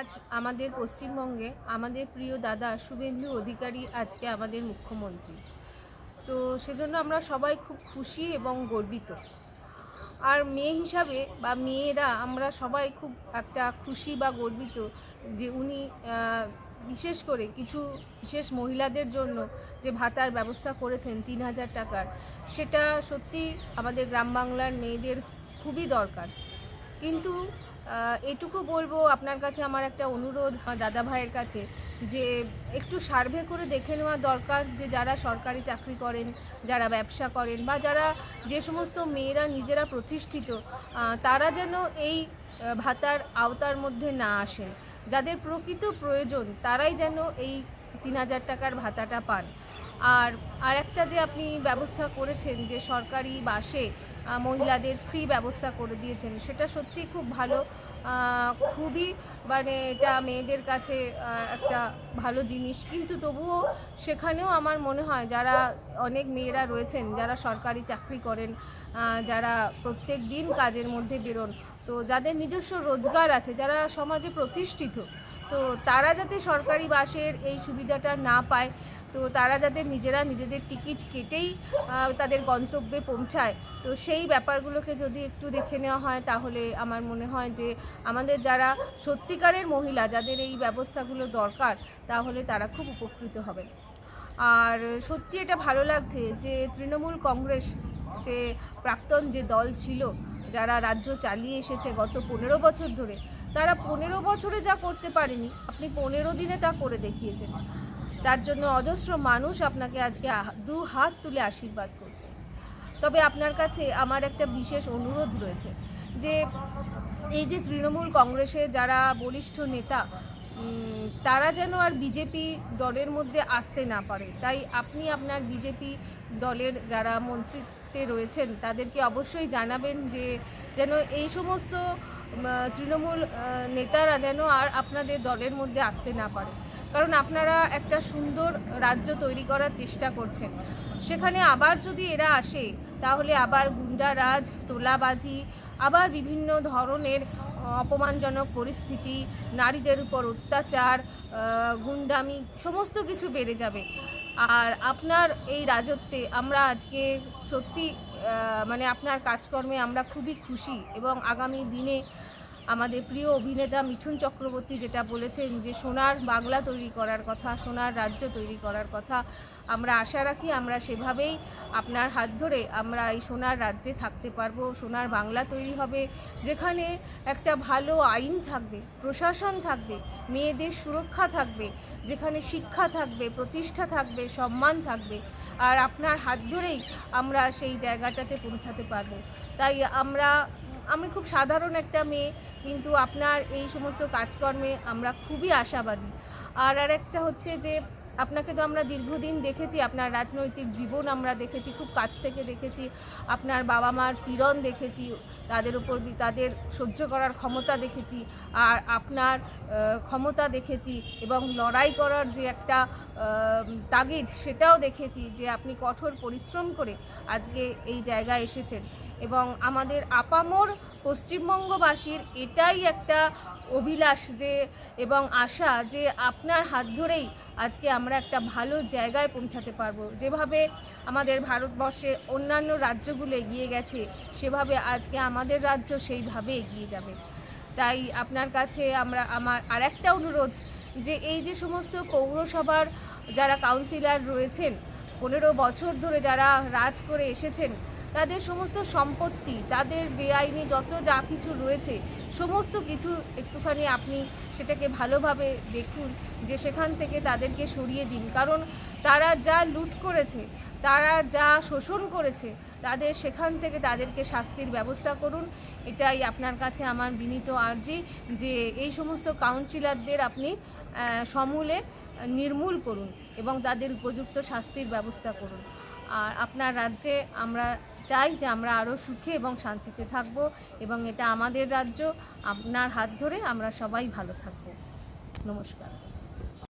আজ আমাদের পশ্চিমবঙ্গে আমাদের প্রিয় দাদা শুভেন্দু অধিকারী আজকে আমাদের মুখ্যমন্ত্রী। তো সেজন্য আমরা সবাই খুব খুশি এবং গর্বিত। আর মেয়ে হিসাবে বা মেয়েরা আমরা সবাই খুব একটা খুশি বা গর্বিত যে উনি বিশেষ করে কিছু বিশেষ মহিলাদের জন্য যে ভাতার ব্যবস্থা করেছেন ৩,০০০ টাকার, সেটা সত্যি আমাদের গ্রাম বাংলার মেয়েদের খুবই দরকার। কিন্তু এটুকু বলবো আপনার কাছে, আমার একটা অনুরোধ দাদা ভাইয়ের কাছে, যে একটু সার্ভে করে দেখে নেওয়া দরকার যে যারা সরকারি চাকরি করেন, যারা ব্যবসা করেন, বা যারা যে সমস্ত মেয়েরা নিজেরা প্রতিষ্ঠিত, তারা যেন এই ভাতার আওতার মধ্যে না আসেন। যাদের প্রকৃত প্রয়োজন তারাই যেন এই ৩,০০০ টাকার ভাতাটা পান। আর একটা যে আপনি ব্যবস্থা করেছেন যে সরকারি বাসে মহিলাদের ফ্রি ব্যবস্থা করে দিয়েছেন, সেটা সত্যি খুব ভালো। খুবই মানে এটা মেয়েদের কাছে একটা ভালো জিনিস। কিন্তু তবুও সেখানেও আমার মনে হয় যারা অনেক মেয়েরা রয়েছেন যারা সরকারি চাকরি করেন, যারা প্রত্যেক দিন কাজের মধ্যে বেরোন, তো যাদের নিজস্ব রোজগার আছে, যারা সমাজে প্রতিষ্ঠিত, তো তারা যাতে সরকারি বাসের এই সুবিধাটা না পায়, তো তারা যাতে নিজেরা নিজেদের টিকিট কেটেই তাদের গন্তব্যে পৌঁছায়, তো সেই ব্যাপারগুলোকে যদি একটু দেখে নেওয়া হয় তাহলে আমার মনে হয় যে আমাদের যারা সত্যিকারের মহিলা, যাদের এই ব্যবস্থাগুলো দরকার, তাহলে তারা খুব উপকৃত হবে। আর সত্যি এটা ভালো লাগছে যে তৃণমূল কংগ্রেস যে প্রাক্তন যে দল ছিল, যারা রাজ্য চালিয়ে এসেছে গত ১৫ বছর ধরে, তারা ১৫ বছরে যা করতে পারেনি আপনি ১৫ দিনে তা করে দেখিয়েছেন। তার জন্য অজস্র মানুষ আপনাকে আজকে দু হাত তুলে আশীর্বাদ করছে। তবে আপনার কাছে আমার একটা বিশেষ অনুরোধ রয়েছে যে এই যে তৃণমূল কংগ্রেসে যারা বরিষ্ঠ নেতা, তারা যেন আর বিজেপি দলের মধ্যে আসতে না পারে। তাই আপনি আপনার বিজেপি দলের যারা মন্ত্রিত্বে রয়েছেন তাদেরকে অবশ্যই জানাবেন যে যেন এই সমস্ত তৃণমূল নেতারা যেন আর আপনাদের দলের মধ্যে আসতে না পারে। কারণ আপনারা একটা সুন্দর রাজ্য তৈরি করার চেষ্টা করছেন, সেখানে আবার যদি এরা আসে তাহলে আবার গুন্ডারাজ, তোলাবাজি, আবার বিভিন্ন ধরনের অপমানজনক পরিস্থিতি, নারীদের উপর অত্যাচার, গুন্ডামি, সমস্ত কিছু বেড়ে যাবে। আর আপনার এই রাজত্বে আমরা আজকে সত্যি মানে আপনার কাজকর্মে আমরা খুবই খুশি। এবং আগামী দিনে আমাদের প্রিয় অভিনেতা মিঠুন চক্রবর্তী যেটা বলেছেন যে সোনার বাংলা তৈরি করার কথা, সোনার রাজ্য তৈরি করার কথা, আমরা আশা রাখি আমরা সেভাবেই আপনার হাত ধরে আমরা এই সোনার রাজ্যে থাকতে পারবো। সোনার বাংলা তৈরি হবে, যেখানে একটা ভালো আইন থাকবে, প্রশাসন থাকবে, মেয়েদের সুরক্ষা থাকবে, যেখানে শিক্ষা থাকবে, প্রতিষ্ঠা থাকবে, সম্মান থাকবে। আর আপনার হাত ধরেই আমরা সেই জায়গাটাতে পৌঁছাতে পারবো। তাই আমি খুব সাধারণ একটা মেয়ে, কিন্তু আপনার এই সমস্ত কাজকর্মে আমরা খুবই আশাবাদী। আর একটা হচ্ছে যে আপনাকে তো আমরা দীর্ঘদিন দেখেছি, আপনার রাজনৈতিক জীবন আমরা দেখেছি, খুব কাছ থেকে দেখেছি, আপনার বাবা মার পীড়ন দেখেছি, তাদের উপর তাদের সহ্য করার ক্ষমতা দেখেছি, আর আপনার ক্ষমতা দেখেছি, এবং লড়াই করার যে একটা তাগিদ সেটাও দেখেছি, যে আপনি কঠোর পরিশ্রম করে আজকে এই জায়গায় এসেছেন। এবং আমাদের আপামর পশ্চিমবঙ্গবাসীর এটাই একটা অভিলাষ যে এবং আশা যে আপনার হাত ধরেই আজকে আমরা একটা ভালো জায়গায় পৌঁছাতে পারবো। যেভাবে আমাদের ভারতবর্ষের অন্যান্য রাজ্যগুলো এগিয়ে গেছে, সেভাবে আজকে আমাদের রাজ্য সেইভাবে এগিয়ে যাবে। তাই আপনার কাছে আমার আরেকটা অনুরোধ, যে এই যে সমস্ত পৌরসভার যারা কাউন্সিলর রয়েছেন, 15 বছর ধরে যারা রাজ করে এসেছেন, তাদের সমস্ত সম্পত্তি, তাদের বেআইনি যত যা কিছু রয়েছে, সমস্ত কিছু একটুখানি আপনি সেটাকে ভালোভাবে দেখুন, যে সেখান থেকে তাদেরকে সরিয়ে দিন। কারণ তারা যা লুট করেছে, তারা যা শোষণ করেছে, সেখান থেকে তাদেরকে শাস্তির ব্যবস্থা করুন। এটাই আপনার কাছে আমার বিনীত আর্জি, যে এই সমস্ত কাউন্সিলরদের আপনি সমূলে নির্মূল করুন এবং তাদের উপযুক্ত শাস্তির ব্যবস্থা করুন। আর আপনার রাজ্যে আমরা চাই যে আমরা আরও সুখে এবং শান্তিতে থাকব, এবং এটা আমাদের রাজ্য। আপনার হাত ধরে আমরা সবাই ভালো থাকব। নমস্কার।